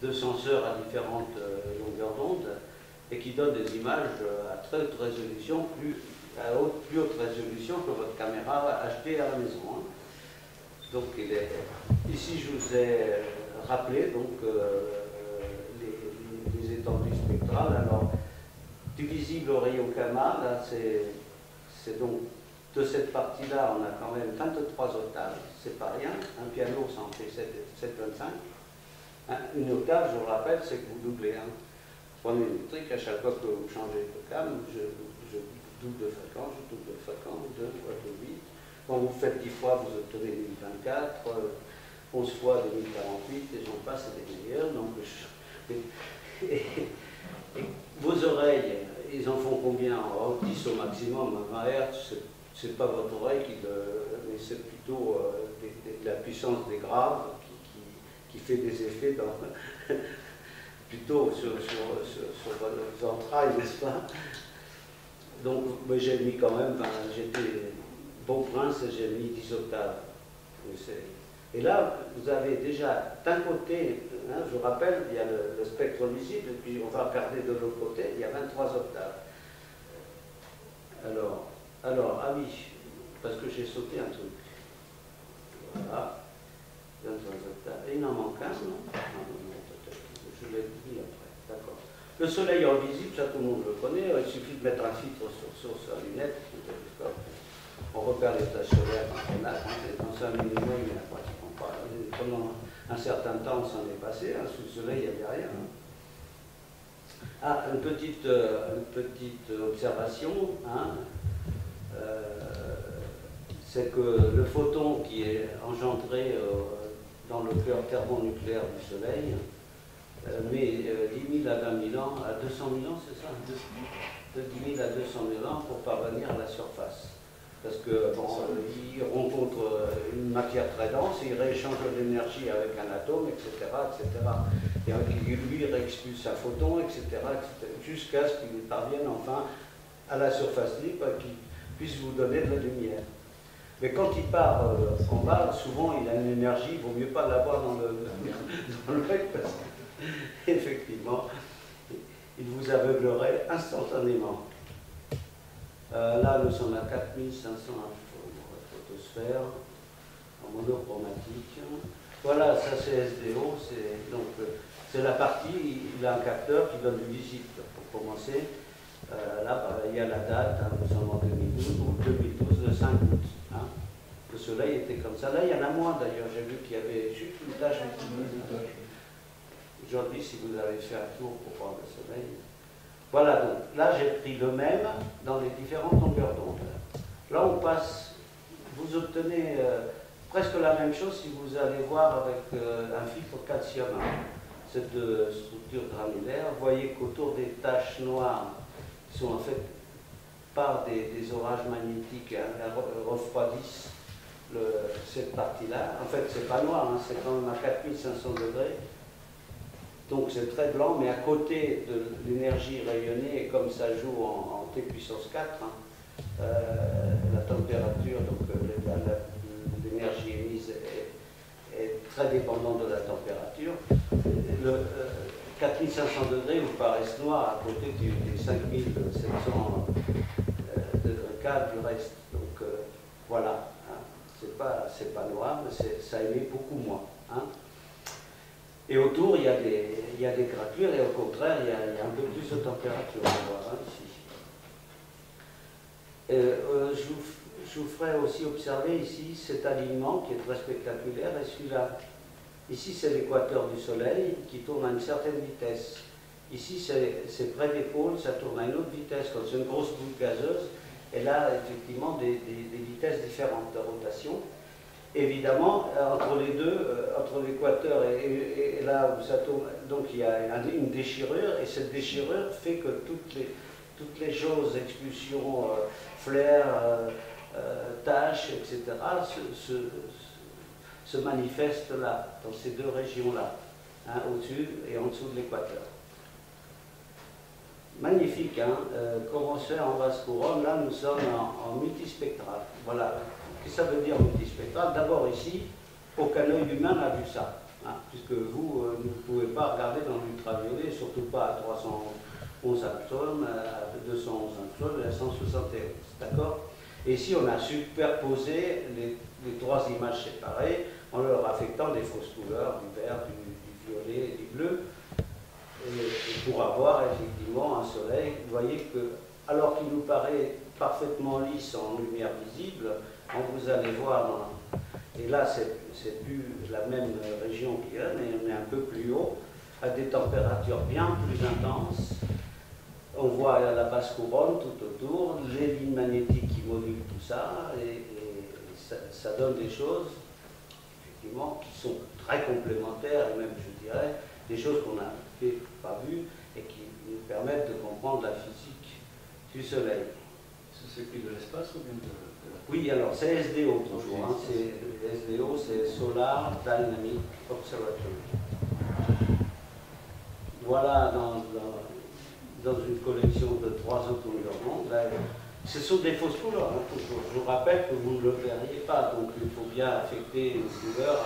deux senseurs à différentes longueurs d'onde et qui donnent des images à très haute résolution, plus haute résolution que votre caméra achetée à la maison. Hein. Donc ici je vous ai rappelé donc, les étendues spectrales. Alors, du visible au rayon gamma, là c'est donc de cette partie-là, on a quand même 23 octaves, c'est pas rien. Un piano, ça en fait 7,25. Hein, une octave, je vous rappelle, c'est que vous doublez. Hein. Prenez une métrique, à chaque fois que vous changez de gamme, je double de fréquence, je double de fréquence, 2 fois 8. Quand vous faites 10 fois, vous obtenez 1024, 11 fois 2048, et j'en passe, c'est des meilleurs. Donc, et vos oreilles, ils en font combien? En 10 au maximum, 20 Hz, c'est pas votre oreille mais c'est plutôt de la puissance des graves qui fait des effets plutôt sur vos entrailles, n'est-ce pas? Donc j'ai mis quand même, j'étais bon prince, j'ai mis 10 octaves. Et là, vous avez déjà d'un côté, hein, je vous rappelle, il y a le spectre visible, et puis on va regarder de l'autre côté, il y a 23 octaves. Alors, ah oui, parce que j'ai sauté un truc. Voilà, 23 octaves. Et il en manque un, non? Je l'ai dit après, d'accord. Le soleil en visible, ça tout le monde le connaît, il suffit de mettre un filtre sur sa lunette, on repère les taches solaires quand on a, dans un minimum, il n'y en a pratiquement pas. Pendant un certain temps, on s'en est passé, hein, sous le soleil, il n'y avait rien. Hein. Ah, une petite observation, hein, c'est que le photon qui est engendré dans le cœur thermonucléaire du Soleil met 10 000 à 20 000 ans, à 200 000 ans, c'est ça, de 10 000 à 200 000 ans pour parvenir à la surface. Parce que bon, il rencontre une matière très dense, il rééchange l'énergie avec un atome, etc., etc. Et lui réexpulse un photon, etc., jusqu'à ce qu'il parvienne enfin à la surface libre et qu'il puisse vous donner de la lumière. Mais quand il part en bas, souvent il a une énergie, il vaut mieux pas l'avoir dans le bec parce qu'effectivement, il vous aveuglerait instantanément. Là, nous sommes à 4500 photosphères en monochromatique. Voilà, ça c'est SDO, c'est la partie, il a un capteur qui donne du visible pour commencer. Là, il y a la date, hein, nous sommes en 2012, le 5 août. Hein. Le soleil était comme ça. Là, il y en a moins d'ailleurs, j'ai vu qu'il y avait juste une tache. Aujourd'hui, si vous avez fait un tour pour voir le soleil. Voilà, donc là j'ai pris le même dans les différentes longueurs d'onde. Là on passe, vous obtenez presque la même chose si vous allez voir avec un filtre calcium, cette structure granulaire. Vous voyez qu'autour des taches noires, qui sont en fait par des orages magnétiques, hein, refroidissent cette partie-là. En fait c'est pas noir, hein, c'est quand même à 4500 degrés. Donc c'est très blanc, mais à côté de l'énergie rayonnée, et comme ça joue en T puissance 4, hein, la température, donc l'énergie émise est très dépendante de la température. Le 4500 degrés vous paraissent noirs à côté des 5700 degrés K du reste. Donc voilà, hein, c'est pas noir, mais ça émet beaucoup moins. Hein. Et autour, il y a des gratures, et au contraire, il y a un peu plus de température, on va voir hein, ici. Je vous ferai aussi observer ici cet alignement qui est très spectaculaire, et celui-là. Ici, c'est l'équateur du Soleil qui tourne à une certaine vitesse. Ici, c'est près des pôles, ça tourne à une autre vitesse, quand c'est une grosse boule gazeuse, et là, effectivement, des vitesses différentes de rotation. Évidemment, entre les deux, entre l'équateur et là où ça tourne, donc il y a une déchirure, et cette déchirure fait que toutes les choses, expulsions, flares, taches, etc., se manifestent là, dans ces deux régions-là, hein, au-dessus et en dessous de l'équateur. Magnifique, hein, comme on se fait en basse couronne, là nous sommes en multispectral. Voilà. Qu'est-ce que ça veut dire multispectral? D'abord ici, aucun œil humain n'a vu ça, hein, puisque vous ne pouvez pas regarder surtout pas à 311 actons, à 211 actons et à 171. D'accord? Et ici, on a superposé les trois images séparées en leur affectant des fausses couleurs, du vert, du violet et du bleu, et pour avoir effectivement un soleil. Vous voyez que, alors qu'il nous paraît parfaitement lisse en lumière visible, quand vous allez voir, et là c'est plus la même région qu'il y a, mais on est un peu plus haut, à des températures bien plus intenses. On voit la basse couronne tout autour, les lignes magnétiques qui modulent tout ça, et ça donne des choses, effectivement, qui sont très complémentaires, et même, je dirais, des choses qu'on n'a pas vues, et qui nous permettent de comprendre la physique du Soleil. C'est plus de l'espace ou bien de la... Oui, alors c'est SDO toujours, hein, SDO c'est Solar Dynamic Observatory. Voilà, dans une collection de 3 autres longueurs d'onde. Ce sont des fausses couleurs, hein, toujours. Je vous rappelle que vous ne le verriez pas, donc il faut bien affecter une couleur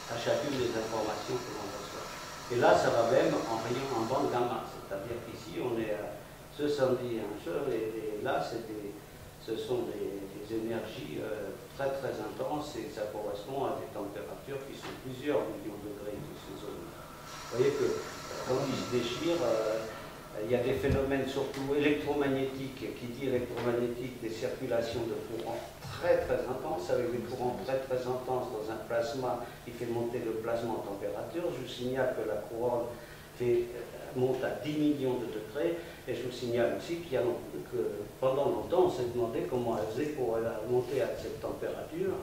à chacune des informations que l'on reçoit. Et là, ça va même en rayon en bande gamma, c'est-à-dire qu'ici, on est à 70 et là, ce sont des énergies très très intenses et ça correspond à des températures qui sont plusieurs millions de degrés de ces zones. Vous voyez que quand ils se déchirent, il y a des phénomènes surtout électromagnétiques, qui dit électromagnétique, des circulations de courants très très intenses, avec des courants très très intenses dans un plasma qui fait monter le plasma en température. Je vous signale que la couronne monte à 10 millions de degrés, et je vous signale aussi que pendant longtemps on s'est demandé comment elle faisait pour monter à cette température,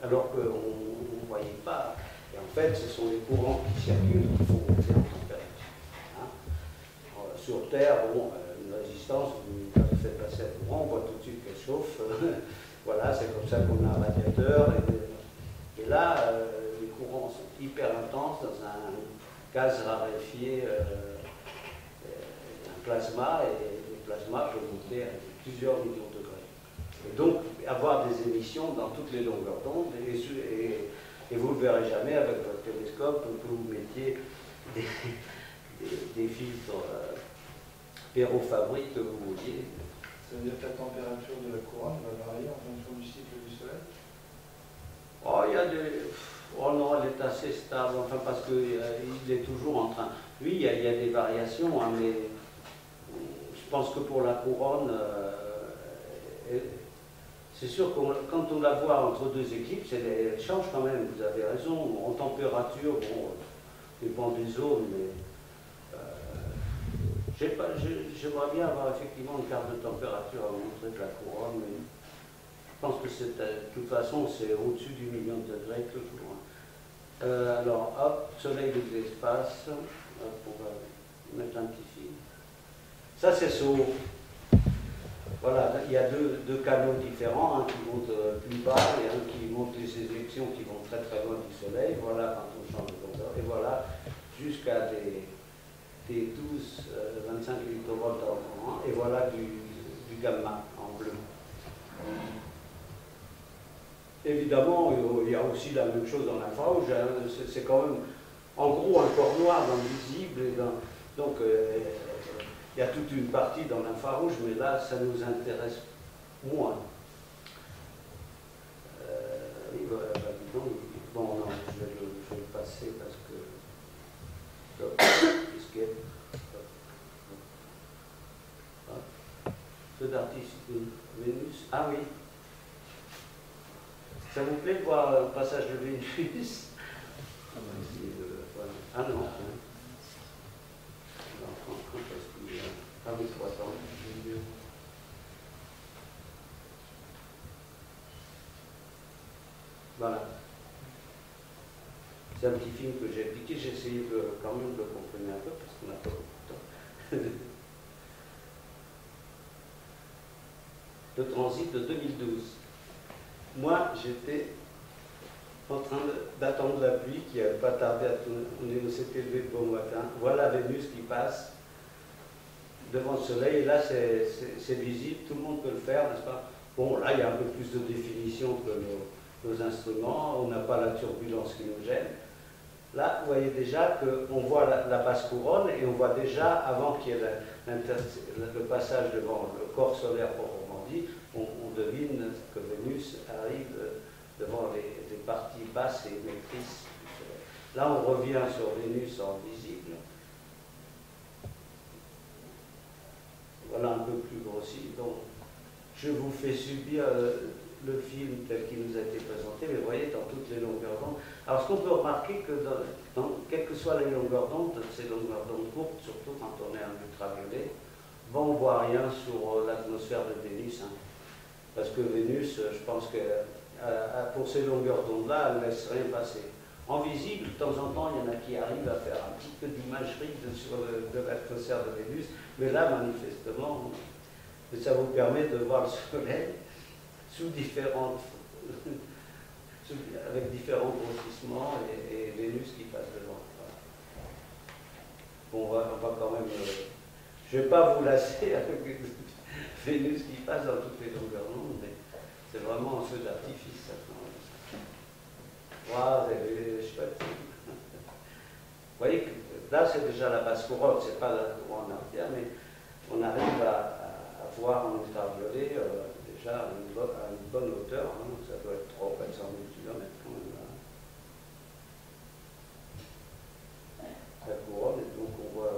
alors qu'on ne voyait pas. Et en fait, ce sont les courants qui circulent qui font monter en température. Hein. Sur Terre, bon, une résistance, quand vous faites passer un courant, on voit tout de suite qu'elle chauffe. Voilà, c'est comme ça qu'on a un radiateur. Et là, les courants sont hyper intenses dans un gaz raréfié, un plasma, et le plasma peut monter à plusieurs millions de degrés. Et donc, avoir des émissions dans toutes les longueurs d'onde, et vous ne le verrez jamais avec votre télescope, que vous mettiez des filtres pérofabriques que vous vouliez. Ça veut dire que la température de la couronne va varier en fonction du cycle du Soleil? Oh, il y a des... Oh non, elle est assez stable, enfin parce qu'il est toujours en train... Oui, il y a des variations, hein, mais je pense que pour la couronne, c'est sûr que quand on la voit entre deux éclipses, elle change quand même, vous avez raison. En température, bon, dépend des zones, mais j'aimerais bien avoir effectivement une carte de température à montrer de la couronne, mais je pense que de toute façon, c'est au-dessus du million de degrés toujours. Alors, hop, soleil de l'espace, on va mettre un petit fil. Ça, c'est SO. Voilà, il y a deux canaux différents, un qui monte plus bas et un qui monte les éjections qui vont très très loin du Soleil. Voilà quand on change de longueur. Et voilà, jusqu'à des 12-25 millivolts en courant. Et voilà du gamma en bleu. Évidemment, il y a aussi la même chose dans l'infrarouge. C'est quand même, en gros, un corps noir dans le visible. Donc, il y a toute une partie dans l'infrarouge, mais là, ça nous intéresse moins. Bon, non, je vais le passer parce que... Feu d'artiste Vénus. Ah oui. Ça vous plaît de voir le passage de Vénus? Ah non. Ah oui, 3 ans. Voilà. C'est un petit film que j'ai piqué, j'ai essayé quand même de le comprendre un peu parce qu'on n'a pas beaucoup de temps. Le transit de 2012. Moi, j'étais en train d'attendre la pluie qui n'avait pas tardé à tourner. On s'était levé de bon matin. Voilà Vénus qui passe devant le soleil, et là c'est visible, tout le monde peut le faire, n'est-ce pas? Bon, là il y a un peu plus de définition que nos instruments, on n'a pas la turbulence qui nous gêne, Là, vous voyez déjà qu'on voit la basse couronne et on voit déjà, avant qu'il y ait le passage devant le corps solaire proprement dit, on devine que Vénus arrive devant les parties basses et émettrices du Soleil. Là, on revient sur Vénus en visible. Voilà un peu plus grossi. Donc, je vous fais subir le film tel qu'il nous a été présenté, mais vous voyez, dans toutes les longueurs d'onde. Alors, ce qu'on peut remarquer, que quelles que soient les longueurs d'onde, ces longueurs d'onde courtes, surtout quand on est en ultraviolet, bon, on ne voit rien sur l'atmosphère de Vénus. Hein. Parce que Vénus, je pense que pour ces longueurs d'onde-là, elle ne laisse rien passer. En visible, de temps en temps, il y en a qui arrivent à faire un petit peu d'imagerie de l'atmosphère de Vénus, mais là, manifestement, ça vous permet de voir le Soleil sous différentes, avec différents grossissements et Vénus qui passe devant. Bon, on va quand même. Je ne vais pas vous lasser avec Vénus qui passe dans toutes les longueurs d'onde, mais c'est vraiment un feu d'artifice. Voilà, c'est chouette. Vous voyez que là, c'est déjà la basse couronne, c'est pas la couronne entière, mais on arrive à voir en ultraviolet déjà à une bonne hauteur, hein, ça doit être 300 ou 400 000 km quand même. Là. La couronne, et donc on voit.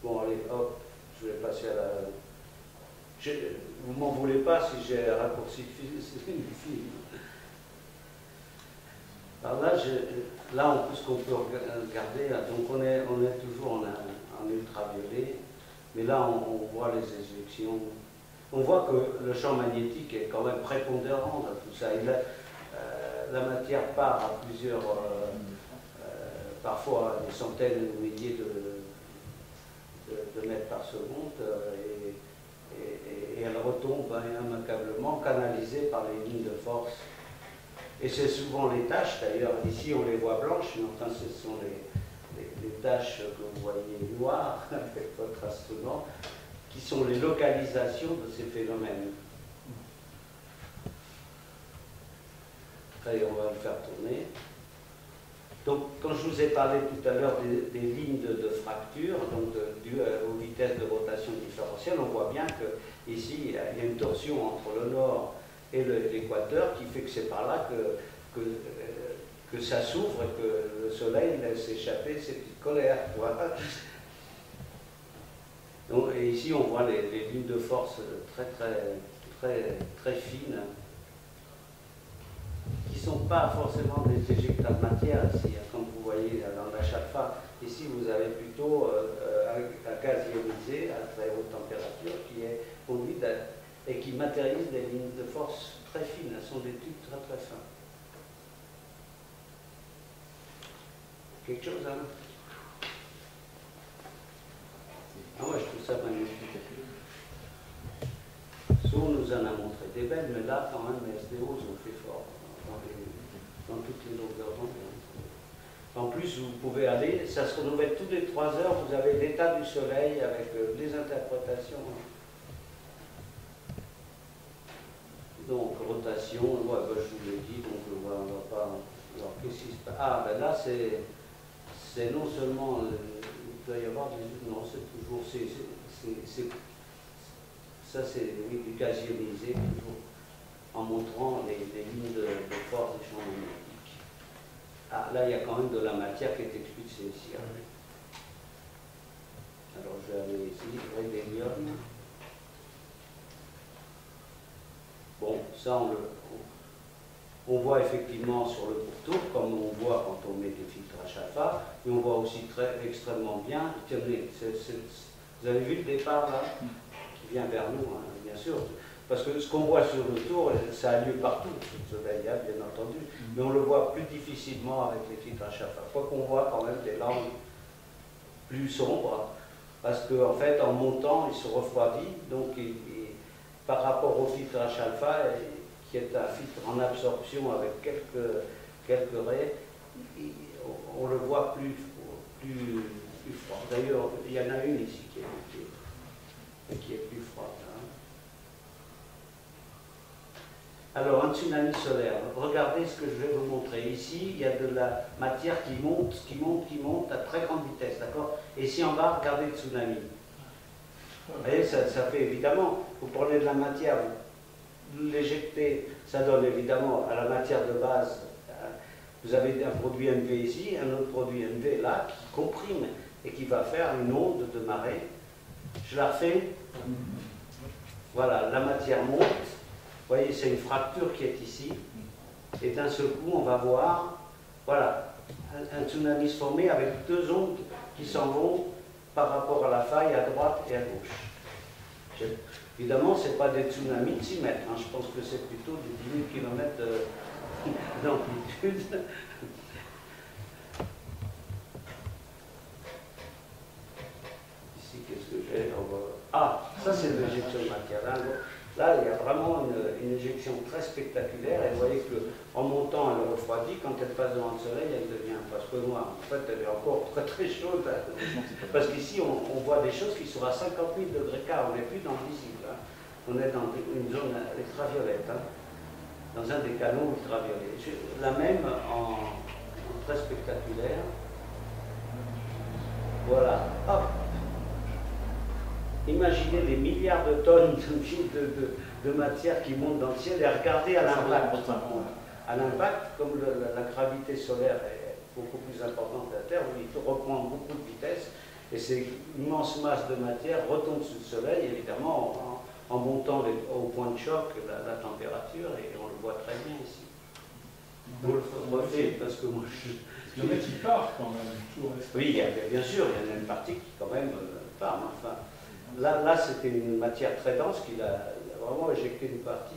Bon, allez, hop, je vais passer à la. Vous m'en voulez pas si j'ai raccourci le film. Alors là, ce qu'on peut regarder, donc on est toujours en ultraviolet, mais là on voit les éjections. On voit que le champ magnétique est quand même prépondérant dans tout ça. La matière part à plusieurs, parfois des centaines ou milliers de mètres par seconde, et elle retombe immanquablement, canalisée par les lignes de force. Et c'est souvent les taches, d'ailleurs, ici on les voit blanches, mais enfin ce sont les taches que vous voyez noires avec votre instrument, qui sont les localisations de ces phénomènes. Allez, on va le faire tourner. Donc, quand je vous ai parlé tout à l'heure des lignes de fracture, donc dues aux vitesses de rotation différentielle, on voit bien qu'ici, il y a une torsion entre le nord et l'équateur qui fait que c'est par là que ça s'ouvre et que le soleil laisse échapper ses petites colères. Voilà. Donc, et ici, on voit les lignes de force très fines, qui ne sont pas forcément des éjectats de matière ici, hein, comme vous voyez dans l'H-alpha. Ici, vous avez plutôt un gaz ionisé à très haute température qui est conduit et qui matérialise des lignes de force très fines. Elles sont des tubes très fins. Quelque chose, hein? Ah, moi, je trouve ça magnifique. So nous en a montré des belles, mais là, quand même, les SDO ont fait fort dans toutes les longueurs d'onde. En plus, vous pouvez aller, ça se renouvelle toutes les 3 heures, vous avez l'état du soleil avec les interprétations. Donc, rotation, ouais, ben, je vous l'ai dit, donc on va pas. Alors, qu'est-ce qui se passe? Ah, ben là, c'est non seulement. Il doit y avoir des. Non, c'est toujours. Ça, c'est oui, du gaz ionisé, toujours, en montrant les lignes de force des champs magnétiques. Ah, là, il y a quand même de la matière qui est expulsée ici. Alors, je vais aller ici, rébellion. Bon, ça, on voit effectivement sur le pourtour, comme on voit quand on met des filtres H-alpha, mais on voit aussi extrêmement bien. Tenez, vous avez vu le départ là, qui vient vers nous, hein, bien sûr. Parce que ce qu'on voit sur le tour, ça a lieu partout, sur le soleil, bien entendu, mais on le voit plus difficilement avec les filtres H-alpha. Quoi qu'on voit quand même des langues plus sombres, parce qu'en fait, en montant, il se refroidit, donc par rapport au filtre H-alpha, qui est un filtre en absorption avec quelques raies, on le voit plus froid. D'ailleurs, il y en a une ici qui est plus froide. Hein. Alors, un tsunami solaire, regardez ce que je vais vous montrer. Ici, il y a de la matière qui monte, qui monte, qui monte à très grande vitesse, d'accord? Et ici en bas, regardez le tsunami. Vous voyez, ça fait évidemment, vous prenez de la matière, vous l'éjectez, ça donne évidemment à la matière de base, vous avez un produit MV ici, un autre produit MV là, qui comprime et qui va faire une onde de marée. Je la refais. Voilà, la matière monte. Vous voyez, c'est une fracture qui est ici. Et d'un seul coup, on va voir, voilà, un tsunami se former avec deux ondes qui s'en vont par rapport à la faille à droite et à gauche. Évidemment, ce n'est pas des tsunamis de 6 mètres. Hein. Je pense que c'est plutôt des 10 000 km d'amplitude. Ici, qu'est-ce que j'ai? Ah, ça c'est l'éjection de matière. Là, il y a vraiment une éjection très spectaculaire. Et vous voyez qu'en montant, elle refroidit. Quand elle passe devant le soleil, elle devient presque noire. En fait, elle est encore très très chaude. Parce qu'ici, on voit des choses qui sont à 50 000 degrés K. On n'est plus dans le visible. Hein. On est dans une zone ultraviolette. Hein. Dans un des canaux ultraviolets. La même en très spectaculaire. Voilà. Hop. Imaginez les milliards de tonnes de matière qui montent dans le ciel et regardez à l'impact. À l'impact, comme la gravité solaire est beaucoup plus importante que la Terre, il reprend beaucoup de vitesse et ces immenses masses de matière retombent sous le soleil, évidemment, en montant au point de choc la température, et on le voit très bien ici. On le refait parce que moi je. Il y en a qui partent quand même, toujours. Oui, bien sûr, il y en a une partie qui quand même part. Enfin, là c'était une matière très dense qu'il a vraiment éjecté une partie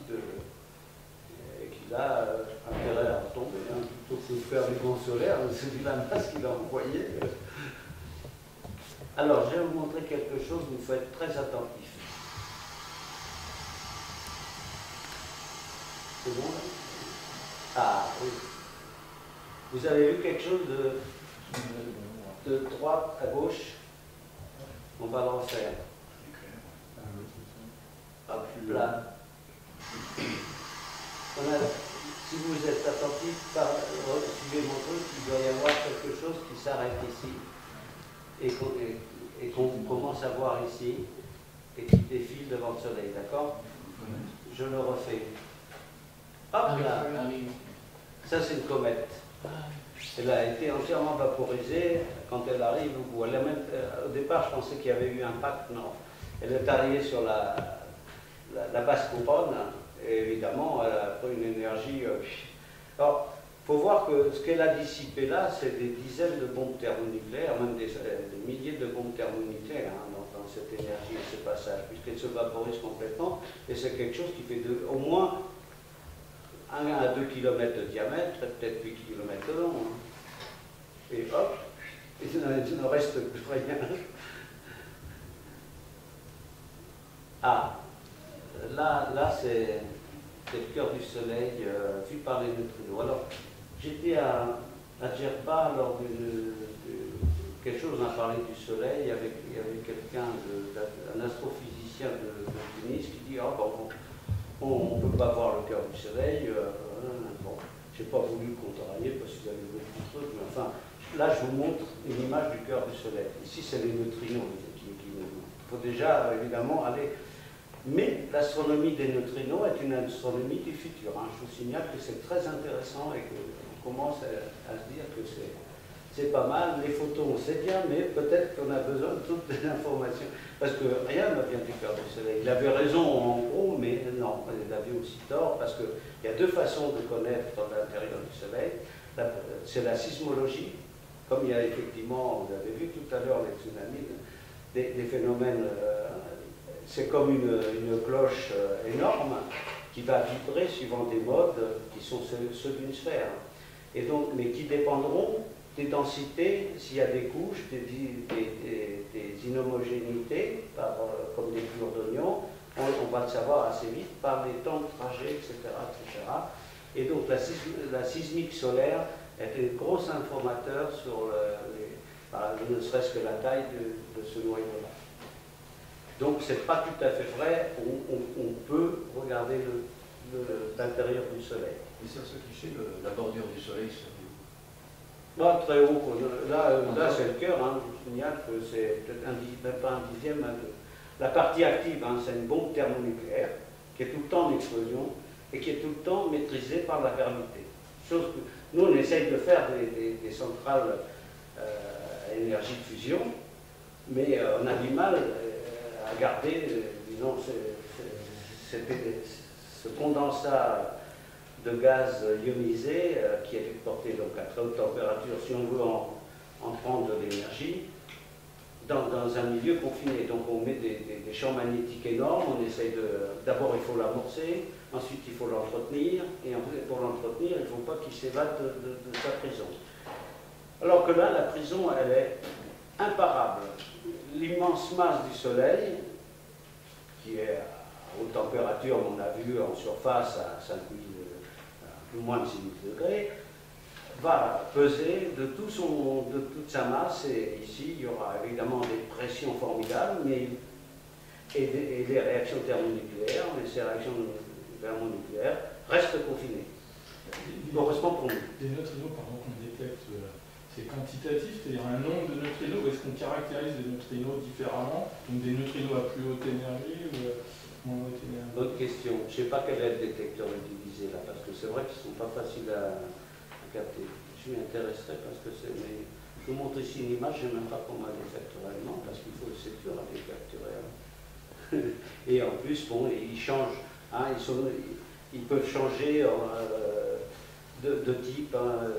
et qu'il a intérêt à retomber. Hein, plutôt que de faire du vent solaire, c'est vu la masse qu'il a envoyée. Alors, je vais vous montrer quelque chose, vous faut être très attentif. C'est bon là? Ah oui. Vous avez vu quelque chose de droite à gauche? On va le refaire. Hop là. Si vous êtes attentif, suivez mon truc, il doit y avoir quelque chose qui s'arrête ici et qu'on commence à voir ici et qui défile devant le soleil, d'accord? Je le refais. Hop là. Ça c'est une comète. Elle a été entièrement vaporisée quand elle arrive au bout. Au départ, je pensais qu'il y avait eu un impact, non. Elle est arrivée sur la basse couronne, et évidemment, elle a pris une énergie. Alors, il faut voir que ce qu'elle a dissipé là, c'est des dizaines de bombes thermonucléaires, même des milliers de bombes thermonucléaires hein, dans cette énergie et ce passage, puisqu'elle se vaporise complètement, et c'est quelque chose qui fait au moins 1 à 2 km de diamètre, peut-être 8 km de long. Hein. Et hop, il ne reste plus rien. Ah, là c'est le cœur du soleil vu par les neutrinos. Alors, j'étais à Djerba lors quelque chose, on a parlé du soleil, il y avait quelqu'un, un astrophysicien de Tunis qui dit ah, bon, on ne peut pas voir le cœur du soleil. Bon, je n'ai pas voulu contrarier parce qu'il y avait beaucoup de trucs, mais enfin, là je vous montre une image du cœur du soleil. Ici, c'est les neutrinos qui nous montrent. Il faut déjà, évidemment, aller. Mais l'astronomie des neutrinos est une astronomie du futur. Hein. Je vous signale que c'est très intéressant et qu'on commence à se dire que c'est pas mal. Les photos, on sait bien, mais peut-être qu'on a besoin de toutes les informations. Parce que rien ne vient du cœur du soleil. Il avait raison en gros, mais non, il avait aussi tort, parce qu'il y a deux façons de connaître l'intérieur du soleil. C'est la sismologie, comme il y a effectivement, vous avez vu tout à l'heure les tsunamis, des phénomènes. C'est comme une cloche énorme qui va vibrer suivant des modes qui sont ceux d'une sphère. Et donc, mais qui dépendront des densités, s'il y a des couches, des inhomogénéités, comme des plures d'oignons, on va le savoir assez vite par les temps de trajet, etc. etc. Et donc la sismique solaire est un gros informateur sur ne serait-ce que la taille de ce noyau-là. Donc c'est pas tout à fait vrai, on peut regarder l'intérieur du Soleil. Et sur ce cliché, la bordure du Soleil serait où? Bah, très haut. Là c'est le cœur. Hein. Je signale que c'est peut-être même pas un dixième. La partie active, hein, c'est une bombe thermonucléaire qui est tout le temps en explosion et qui est tout le temps maîtrisée par la gravité. Chose que nous, on essaye de faire des centrales à énergie de fusion, mais on a du mal à garder, disons, ce condensat de gaz ionisé qui est exporté donc à très haute température, si on veut en prendre de l'énergie, dans un milieu confiné. Donc on met des champs magnétiques énormes, on essaye d'abord il faut l'amorcer, ensuite il faut l'entretenir, et pour l'entretenir il ne faut pas qu'il s'évade de sa prison. Alors que là, la prison, elle est imparable. L'immense masse du Soleil, qui est à haute température, on a vu en surface à 5000, plus moins de 6000 degrés, va peser de toute sa masse, et ici il y aura évidemment des pressions formidables, et des réactions thermonucléaires, mais ces réactions thermonucléaires restent confinées. Correspond pour nous. Des neutrinos, pardon, qu'on détecte, c'est quantitatif, c'est-à-dire un nombre de neutrinos, ou est-ce qu'on caractérise les neutrinos différemment, donc des neutrinos à plus haute énergie ou moins haute énergie? Bonne question. Je ne sais pas quel est le détecteur utilisé là, parce que c'est vrai qu'ils ne sont pas faciles à capter. Je m'y intéresserai parce que c'est. Mais je vous montre ici une image, je ne sais même pas comment elle est faite réellement, parce qu'il faut c'est dur à les capturer. Hein. Et en plus, bon, ils changent. Hein, ils peuvent changer de type, hein,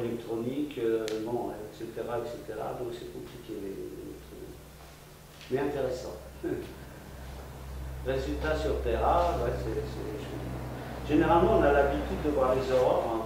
électronique, bon, etc., etc. Donc c'est compliqué les neutrinos. Mais intéressant. Résultat sur Terra, ouais, généralement on a l'habitude de voir les aurores